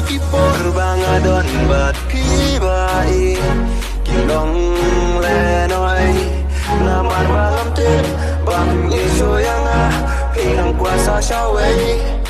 Kerbangadon bat pi bai Kilong le noi Namar malam tin Bang isu yang pinang kuasa syawai